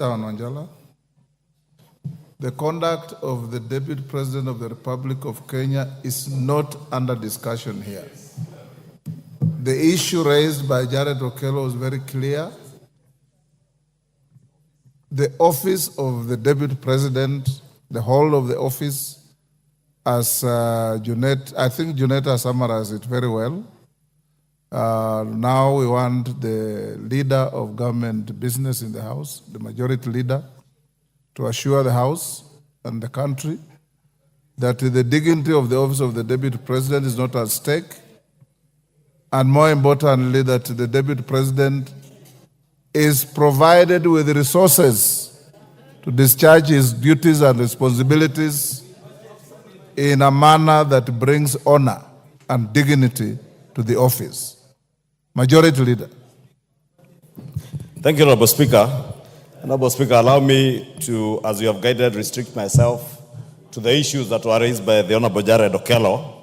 Wanjala. The conduct of the Deputy President of the Republic of Kenya is not under discussion here. The issue raised by Jared Okello was very clear. The office of the Deputy President, the whole of the office, as Junet, I think Juneta summarized it very well. Now we want the leader of government business in the House, the majority leader, to assure the House and the country that the dignity of the office of the Deputy President is not at stake, and more importantly, that the Deputy President is provided with resources to discharge his duties and responsibilities in a manner that brings honor and dignity to the office. Majority Leader. Thank you, Honorable Speaker. Honorable Speaker, allow me to, as you have guided, restrict myself to the issues that were raised by the Honorable Jared Okello,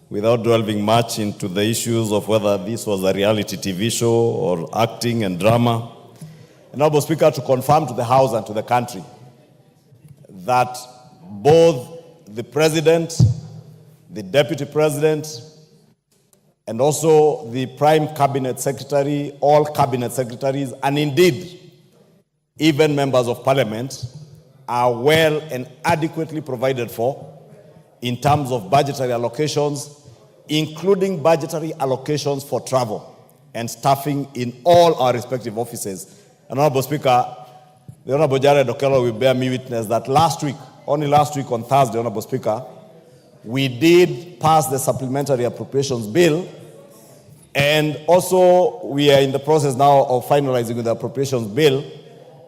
without delving much into the issues of whether this was a reality TV show or acting and drama. Honorable Speaker, to confirm to the House and to the country that both the President, the Deputy President, and also the Prime Cabinet Secretary, all Cabinet Secretaries, and indeed, even members of Parliament are well and adequately provided for in terms of budgetary allocations, including budgetary allocations for travel and staffing in all our respective offices. And Honorable Speaker, the Honorable Jared Okello will bear me witness that last week, only last week on Thursday, Honorable Speaker, we did pass the supplementary appropriations bill, and also we are in the process now of finalizing the appropriations bill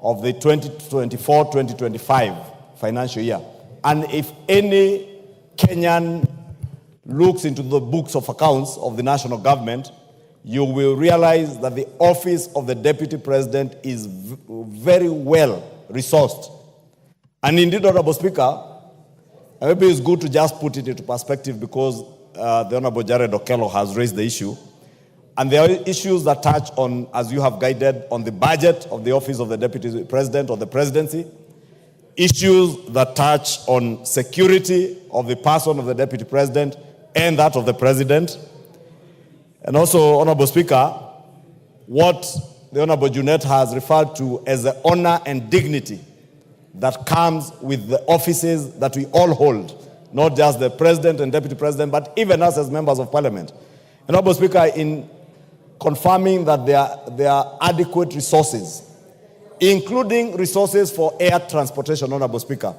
of the 2024-2025 financial year. And if any Kenyan looks into the books of accounts of the national government, you will realize that the office of the Deputy President is very well resourced. And indeed, Honorable Speaker, maybe it's good to just put it into perspective because the Honorable Jared Okello has raised the issue. And there are issues that touch on, as you have guided, on the budget of the office of the Deputy President or the presidency, issues that touch on security of the person of the Deputy President and that of the President. And also, Honorable Speaker, what the Honorable Junet has referred to as the honor and dignity that comes with the offices that we all hold, not just the President and Deputy President, but even us as members of Parliament. Honorable Speaker, in confirming that there are adequate resources, including resources for air transportation, Honorable Speaker,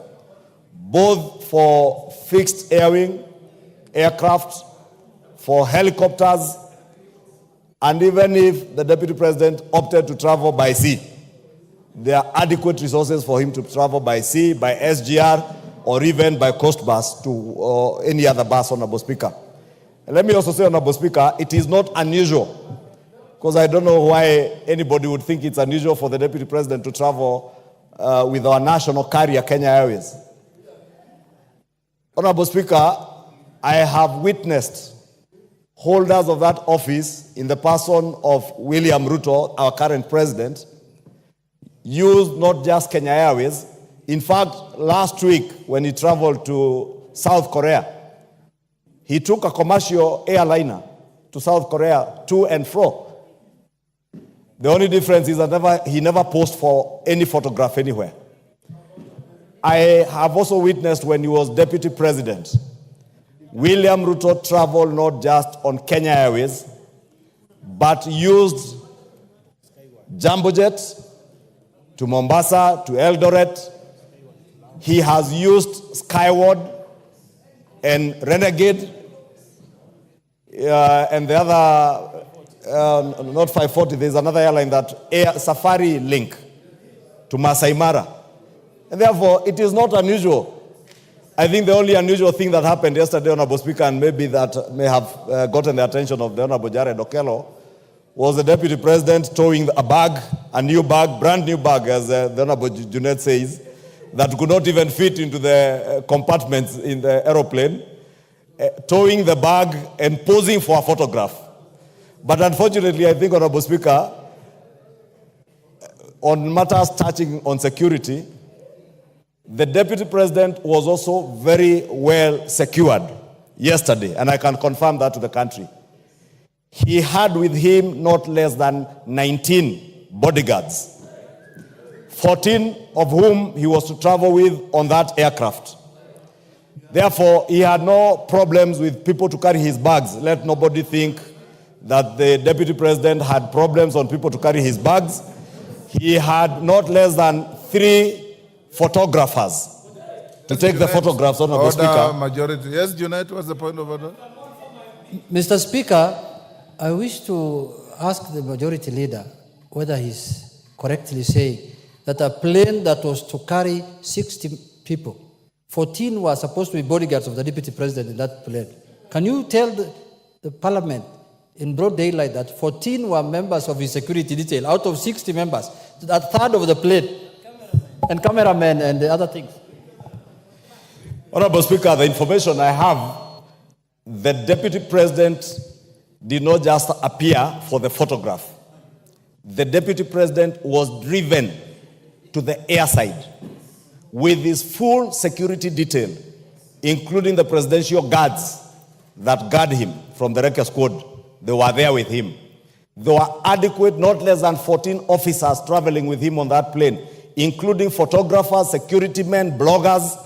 both for fixed airwing, aircraft, for helicopters, and even if the Deputy President opted to travel by sea, there are adequate resources for him to travel by sea, by SGR, or even by coast bus to any other bus, Honorable Speaker. And let me also say, Honorable Speaker, it is not unusual, because I don't know why anybody would think it's unusual for the Deputy President to travel with our national carrier, Kenya Airways. Honorable Speaker, I have witnessed holders of that office in the person of William Ruto, our current president, use not just Kenya Airways. In fact, last week when he traveled to South Korea, he took a commercial airliner to South Korea to and fro. The only difference is that he never posed for any photograph anywhere. I have also witnessed when he was Deputy President, William Ruto traveled not just on Kenya Airways, but used jumbo jets to Mombasa, to Eldoret. He has used Skyward and Renegade, and the other, not 540, there's another airline that Safari Link to Masai Mara. And therefore, it is not unusual. I think the only unusual thing that happened yesterday, Honorable Speaker, and maybe that may have gotten the attention of the Honorable Jared Okello, was the Deputy President towing a bag, a new bag, brand new bag, as the Honorable Junet says, that could not even fit into the compartments in the aeroplane, towing the bag and posing for a photograph. But unfortunately, I think, Honorable Speaker, on matters touching on security, the Deputy President was also very well secured yesterday, and I can confirm that to the country. He had with him not less than 19 bodyguards, 14 of whom he was to travel with on that aircraft. Therefore, he had no problems with people to carry his bags. Let nobody think that the Deputy President had problems on people to carry his bags. He had not less than 3 photographers to take the photographs, Honorable Speaker. Majority. Yes, Junaid, what's the point of order? Mr. Speaker, I wish to ask the majority leader whether he's correctly saying that a plane that was to carry 60 people, 14 were supposed to be bodyguards of the Deputy President in that plane. Can you tell the Parliament in broad daylight that 14 were members of his security detail out of 60 members, a third of the plane, and cameramen and the other things? Honorable Speaker, the information I have, the Deputy President did not just appear for the photograph. The Deputy President was driven to the airside with his full security detail, including the presidential guards that guard him from the Wrecking Squad. They were there with him. There were adequate, not less than 14 officers traveling with him on that plane, including photographers, security men, bloggers,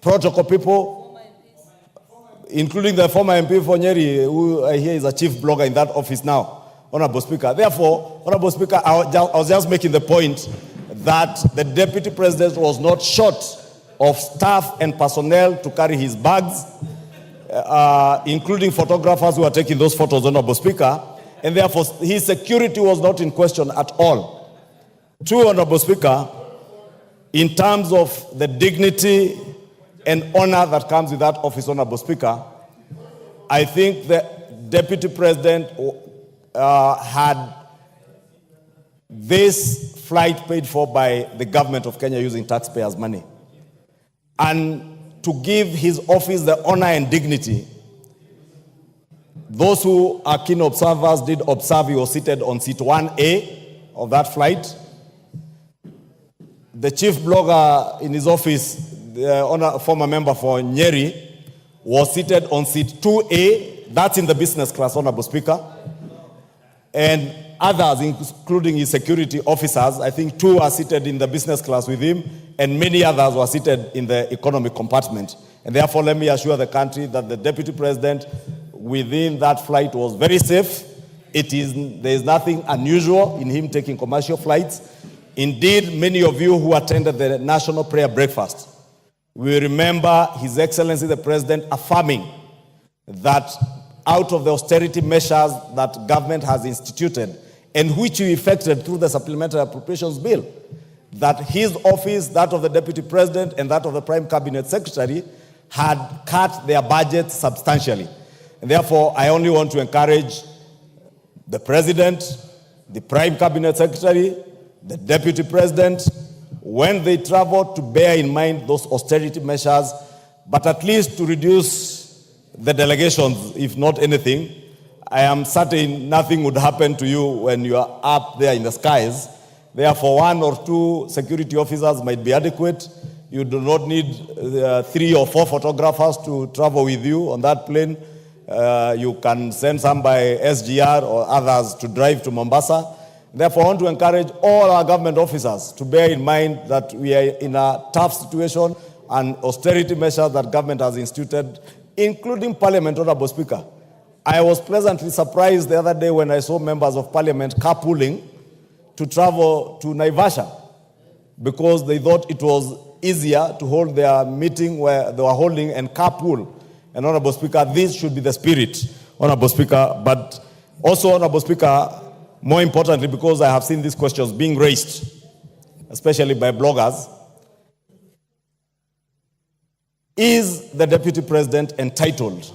protocol people, including the former MP for Nyeri, who I hear is a chief blogger in that office now, Honorable Speaker. Therefore, Honorable Speaker, I was just making the point that the Deputy President was not short of staff and personnel to carry his bags, including photographers who are taking those photos, Honorable Speaker, and therefore his security was not in question at all. True, Honorable Speaker, in terms of the dignity and honor that comes with that office, Honorable Speaker, I think the Deputy President had this flight paid for by the government of Kenya using taxpayers' money. And to give his office the honor and dignity, those who are keen observers did observe he was seated on seat 1A of that flight. The chief blogger in his office, the former member for Nyeri, was seated on seat 2A. That's in the business class, Honorable Speaker. And others, including his security officers, I think 2 are seated in the business class with him, and many others were seated in the economic compartment. And therefore, let me assure the country that the Deputy President within that flight was very safe. There is nothing unusual in him taking commercial flights. Indeed, many of you who attended the National Prayer Breakfast will remember His Excellency the President affirming that out of the austerity measures that government has instituted and which we effected through the Supplementary Appropriations Bill, that his office, that of the Deputy President, and that of the Prime Cabinet Secretary had cut their budgets substantially. And therefore, I only want to encourage the President, the Prime Cabinet Secretary, the Deputy President, when they travel, to bear in mind those austerity measures, but at least to reduce the delegations, if not anything. I am certain nothing would happen to you when you are up there in the skies. Therefore, 1 or 2 security officers might be adequate. You do not need 3 or 4 photographers to travel with you on that plane. You can send some by SGR or others to drive to Mombasa. Therefore, I want to encourage all our government officers to bear in mind that we are in a tough situation and austerity measures that government has instituted, including Parliament, Honorable Speaker. I was pleasantly surprised the other day when I saw members of Parliament carpooling to travel to Naivasha because they thought it was easier to hold their meeting where they were holding and carpool. And Honorable Speaker, this should be the spirit, Honorable Speaker. But also, Honorable Speaker, more importantly, because I have seen these questions being raised, especially by bloggers, is the Deputy President entitled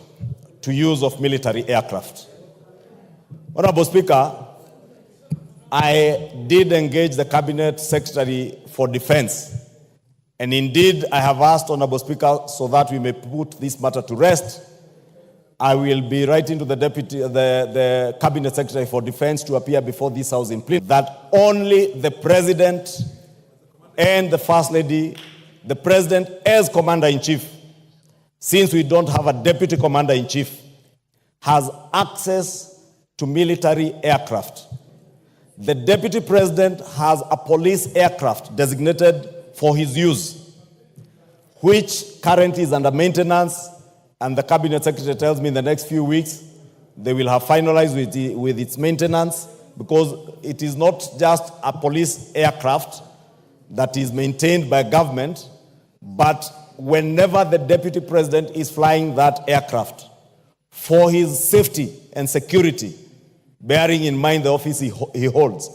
to use of military aircraft? Honorable Speaker, I did engage the Cabinet Secretary for Defense, and indeed I have asked, Honorable Speaker, so that we may put this matter to rest, I will be writing to the Cabinet Secretary for Defense to appear before this House in plenary that only the President and the First Lady, the President as Commander-in-Chief, since we don't have a Deputy Commander-in-Chief, has access to military aircraft. The Deputy President has a police aircraft designated for his use, which currently is under maintenance, and the Cabinet Secretary tells me in the next few weeks they will have finalized with its maintenance, because it is not just a police aircraft that is maintained by government, but whenever the Deputy President is flying that aircraft for his safety and security, bearing in mind the office he holds,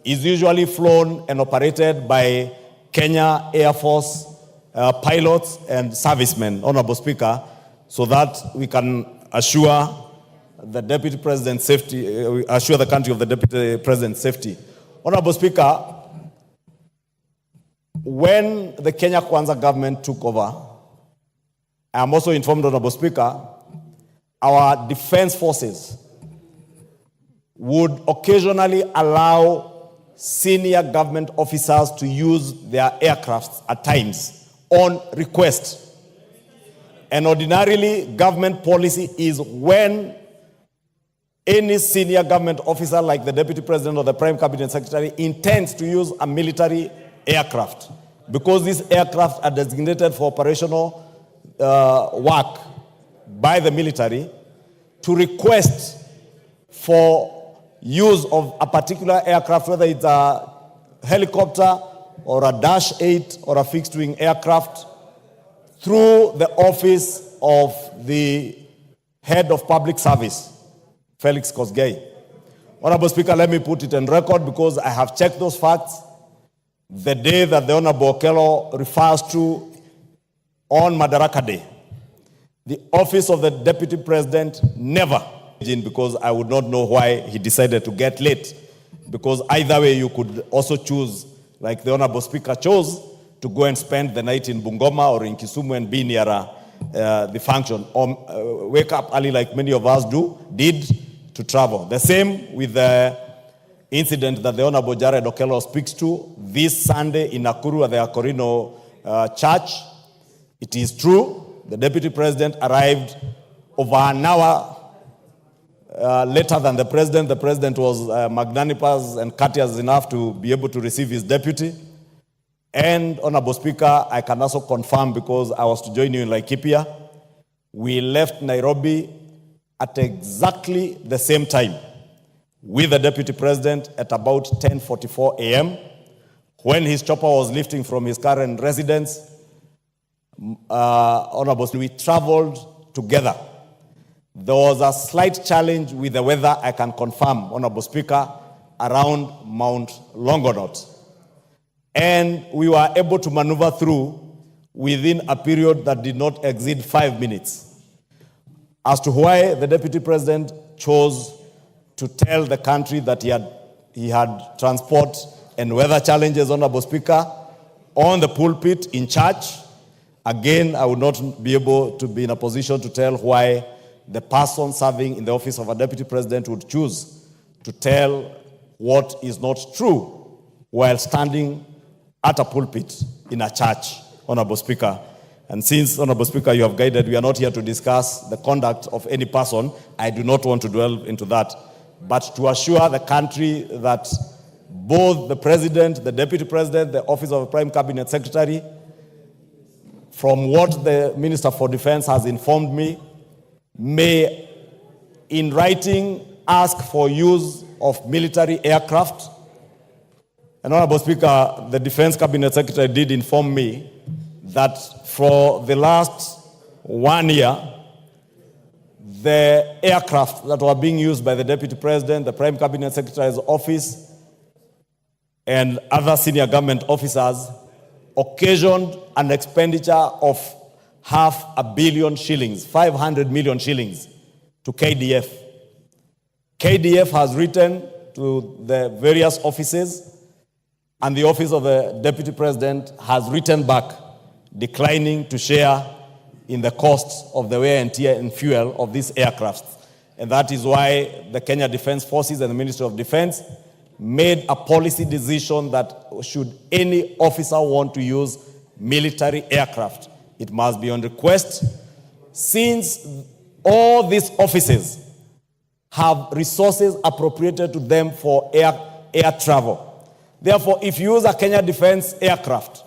is usually flown and operated by Kenya Air Force pilots and servicemen, Honorable Speaker, so that we can assure the Deputy President's safety, assure the country of the Deputy President's safety. Honorable Speaker, when the Kenya Kwanza government took over, I am also informed, Honorable Speaker, our defense forces would occasionally allow senior government officers to use their aircrafts at times on request. And ordinarily, government policy is when any senior government officer like the Deputy President or the Prime Cabinet Secretary intends to use a military aircraft, because these aircraft are designated for operational work by the military, to request for use of a particular aircraft, whether it's a helicopter or a Dash 8 or a fixed-wing aircraft, through the office of the head of public service, Felix Kosgei. Honorable Speaker, let me put it on record, because I have checked those facts. The day that the Honorable Okello refers to on Madaraka Day, the office of the Deputy President never, because I would not know why he decided to get late, because either way you could also choose, like the Honorable Speaker chose, to go and spend the night in Bungoma or in Kisumu and be near the function, or wake up early like many of us did to travel. The same with the incident that the Honorable Jared Okello speaks to this Sunday in Nakuru at the Akorino Church. It is true, the Deputy President arrived over an hour later than the President. The President was magnanimous and courteous enough to be able to receive his deputy. And, Honorable Speaker, I can also confirm, because I was to join you in Laikipia, we left Nairobi at exactly the same time with the Deputy President at about 10:44 a.m. when his chopper was lifting from his current residence. Honorable, we traveled together. There was a slight challenge with the weather, I can confirm, Honorable Speaker, around Mount Longonot. And we were able to maneuver through within a period that did not exceed 5 minutes. As to why the Deputy President chose to tell the country that he had transport and weather challenges, Honorable Speaker, on the pulpit in church, again, I would not be able to be in a position to tell why the person serving in the office of a Deputy President would choose to tell what is not true while standing at a pulpit in a church, Honorable Speaker. And since, Honorable Speaker, you have guided, we are not here to discuss the conduct of any person. I do not want to dwell into that. But to assure the country that both the President, the Deputy President, the Office of the Prime Cabinet Secretary, from what the Minister for Defense has informed me, may, in writing, ask for use of military aircraft. And, Honorable Speaker, the Defense Cabinet Secretary did inform me that for the last 1 year, the aircraft that were being used by the Deputy President, the Prime Cabinet Secretary's office, and other senior government officers occasioned an expenditure of 500 million shillings, 500 million shillings, to KDF. KDF has written to the various offices, and the office of the Deputy President has written back, declining to share in the cost of the wear and tear and fuel of these aircrafts. And that is why the Kenya Defense Forces and the Ministry of Defense made a policy decision that should any officer want to use military aircraft, it must be on request, since all these offices have resources appropriated to them for air travel. Therefore, if you use a Kenya Defense aircraft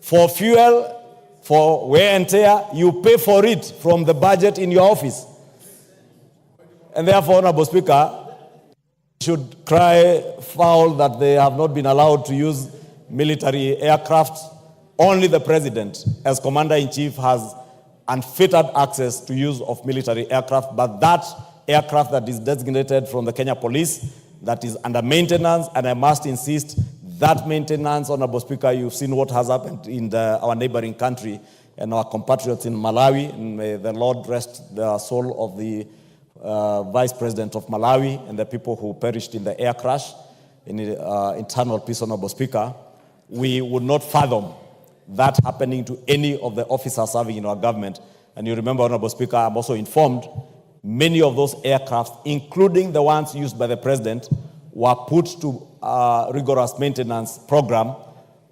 for fuel, for wear and tear, you pay for it from the budget in your office. And therefore, Honorable Speaker, should cry foul that they have not been allowed to use military aircraft. Only the President, as Commander-in-Chief, has unfettered access to use of military aircraft, but that aircraft that is designated from the Kenya Police, that is under maintenance, and I must insist, that maintenance, Honorable Speaker, you've seen what has happened in our neighboring country and our compatriots in Malawi, and may the Lord rest the soul of the Vice President of Malawi and the people who perished in the air crash, in internal peace, Honorable Speaker. We would not fathom that happening to any of the officers serving in our government. And you remember, Honorable Speaker, I'm also informed many of those aircrafts, including the ones used by the President, were put to a rigorous maintenance program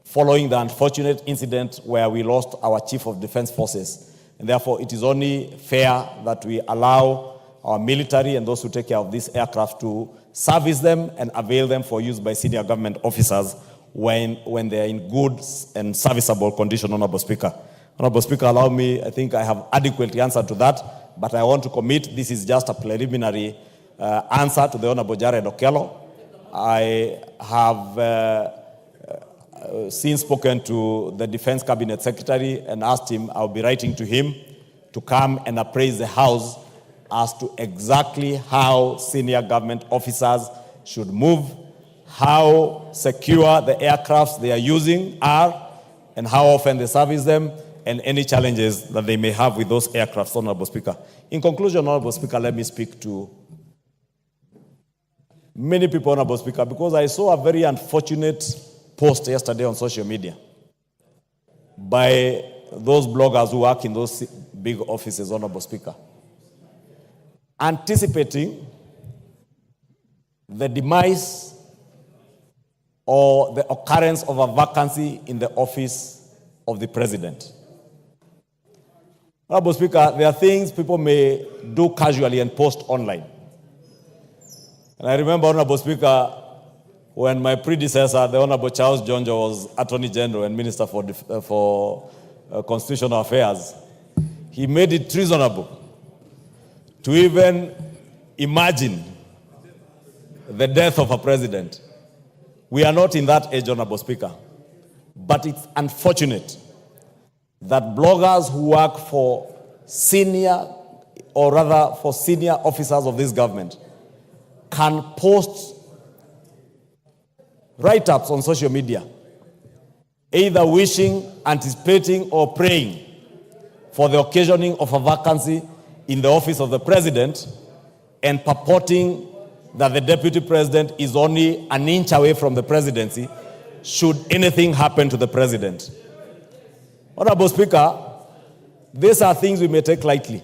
following the unfortunate incident where we lost our Chief of Defense Forces. And therefore, it is only fair that we allow our military and those who take care of these aircraft to service them and avail them for use by senior government officers when they are in good and serviceable condition, Honorable Speaker. Honorable Speaker, allow me, I think I have adequately answered to that, but I want to commit, this is just a preliminary answer to the Honorable Jared Okello. I have since spoken to the Defense Cabinet Secretary and asked him, I'll be writing to him to come and appraise the House as to exactly how senior government officers should move, how secure the aircrafts they are using are, and how often they service them, and any challenges that they may have with those aircrafts, Honorable Speaker. In conclusion, Honorable Speaker, let me speak to many people, Honorable Speaker, because I saw a very unfortunate post yesterday on social media by those bloggers who work in those big offices, Honorable Speaker, anticipating the demise or the occurrence of a vacancy in the office of the President. Honorable Speaker, there are things people may do casually and post online. And I remember, Honorable Speaker, when my predecessor, the Honorable Charles Jonjo, was Attorney General and Minister for Constitutional Affairs, he made it treasonable to even imagine the death of a president. We are not in that age, Honorable Speaker. But it's unfortunate that bloggers who work for senior officers of this government can post write-ups on social media, either wishing, anticipating, or praying for the occasioning of a vacancy in the office of the President, and purporting that the Deputy President is only an inch away from the presidency should anything happen to the President. Honorable Speaker, these are things we may take lightly.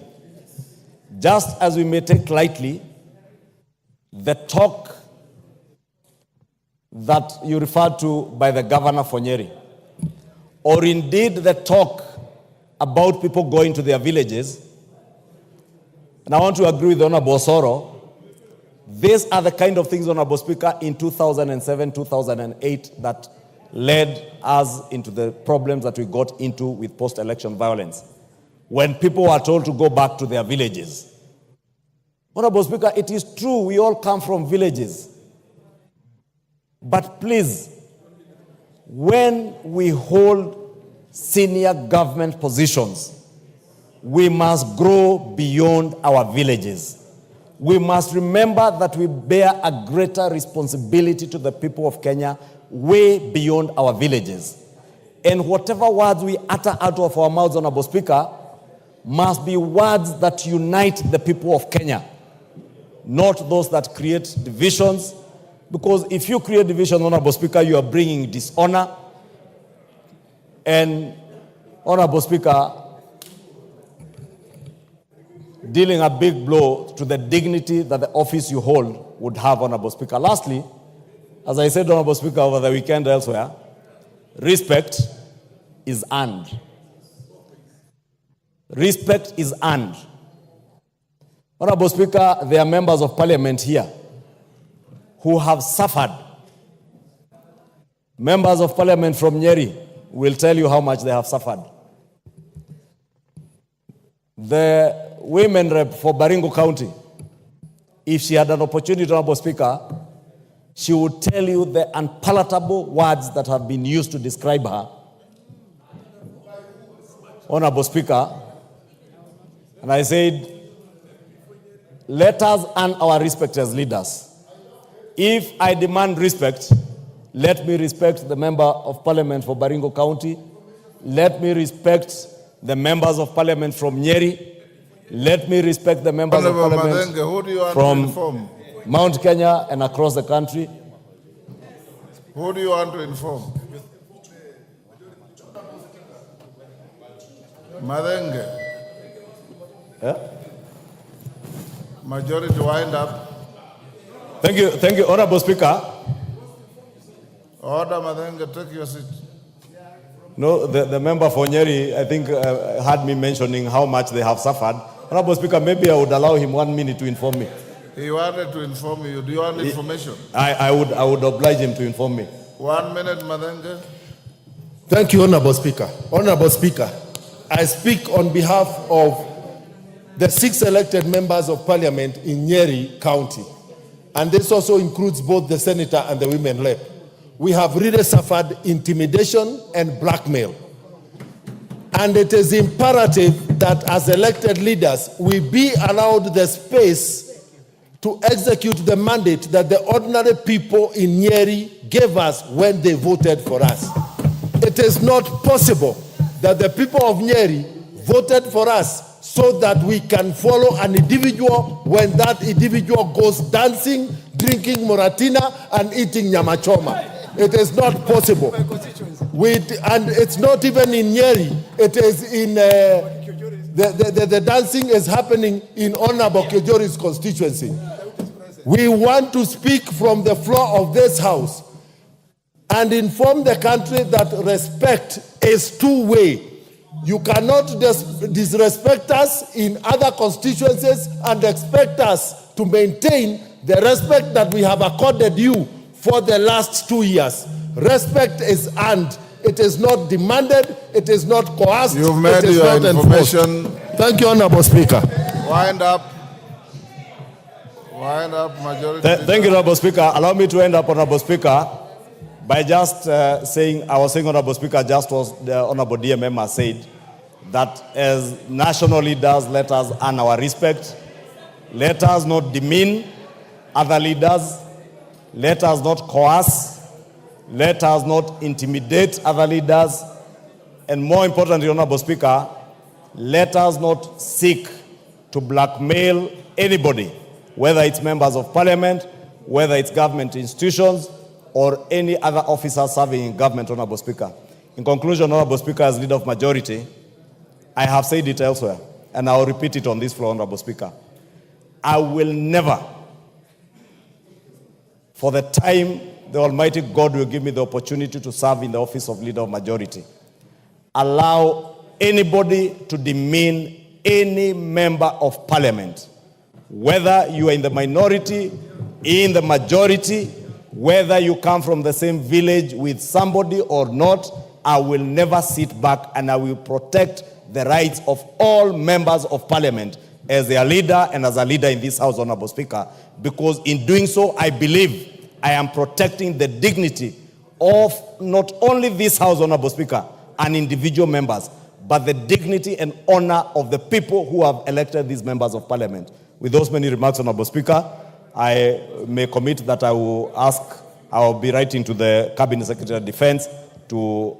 Just as we may take lightly the talk that you referred to by the Governor for Nyeri, or indeed the talk about people going to their villages. And I want to agree with Honorable Osoro. These are the kind of things, Honorable Speaker, in 2007, 2008 that led us into the problems that we got into with post-election violence. When people were told to go back to their villages. Honorable Speaker, it is true we all come from villages. But please, when we hold senior government positions, we must grow beyond our villages. We must remember that we bear a greater responsibility to the people of Kenya way beyond our villages. And whatever words we utter out of our mouths, Honorable Speaker, must be words that unite the people of Kenya, not those that create divisions. Because if you create division, Honorable Speaker, you are bringing dishonor. And, Honorable Speaker, dealing a big blow to the dignity that the office you hold would have, Honorable Speaker. Lastly, as I said, Honorable Speaker, over the weekend elsewhere, respect is earned. Respect is earned. Honorable Speaker, there are members of parliament here who have suffered. Members of parliament from Nyeri will tell you how much they have suffered. The women rep for Baringo County, if she had an opportunity, Honorable Speaker, she would tell you the unpalatable words that have been used to describe her. Honorable Speaker, and I said, let us earn our respect as leaders. If I demand respect, let me respect the member of parliament for Baringo County. Let me respect the members of parliament from Nyeri. Let me respect the members of parliament from Mount Kenya and across the country. Who do you want to inform? Madenge. Yeah? Majority wind up. Thank you, Honorable Speaker. Order, Madenge, take your seat. No, the member for Nyeri, I think, had me mentioning how much they have suffered. Honorable Speaker, maybe I would allow him 1 minute to inform me. He wanted to inform you. Do you want information? I would oblige him to inform me. 1 minute, Madenge. Thank you, Honorable Speaker. Honorable Speaker, I speak on behalf of the 6 elected members of parliament in Nyeri County. And this also includes both the senator and the women rep. We have really suffered intimidation and blackmail. And it is imperative that as elected leaders, we be allowed the space to execute the mandate that the ordinary people in Nyeri gave us when they voted for us. It is not possible that the people of Nyeri voted for us so that we can follow an individual when that individual goes dancing, drinking Moratina, and eating nyamachoma. It is not possible. And it's not even in Nyeri. It is in, the dancing is happening in Honorable Kejori's constituency. We want to speak from the floor of this house and inform the country that respect is two-way. You cannot disrespect us in other constituencies and expect us to maintain the respect that we have accorded you for the last 2 years. Respect is earned. It is not demanded. It is not coerced. You've made your information. Thank you, Honorable Speaker. Wind up. Wind up, majority. Thank you, Honorable Speaker. Allow me to end up, Honorable Speaker, by just saying, Honorable Speaker, just as the Honorable DMM has said, that as national leaders, let us earn our respect. Let us not demean other leaders. Let us not coerce. Let us not intimidate other leaders. And more importantly, Honorable Speaker, let us not seek to blackmail anybody, whether it's members of parliament, whether it's government institutions, or any other officer serving in government, Honorable Speaker. In conclusion, Honorable Speaker, as leader of majority, I have said it elsewhere, and I'll repeat it on this floor, Honorable Speaker. I will never, for the time the Almighty God will give me the opportunity to serve in the office of leader of majority, allow anybody to demean any member of parliament, whether you are in the minority, in the majority, whether you come from the same village with somebody or not. I will never sit back, and I will protect the rights of all members of parliament as their leader and as a leader in this house, Honorable Speaker, because in doing so, I believe I am protecting the dignity of not only this house, Honorable Speaker, and individual members, but the dignity and honor of the people who have elected these members of parliament. With those many remarks, Honorable Speaker, I may commit that I will be writing to the Cabinet Secretary of Defense to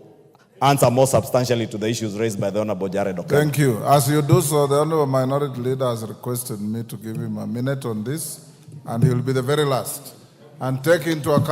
answer more substantially to the issues raised by the Honorable Jared Okello. Thank you. As you do so, the Honorable Minority Leader has requested me to give him a minute on this, and he will be the very last. And take into account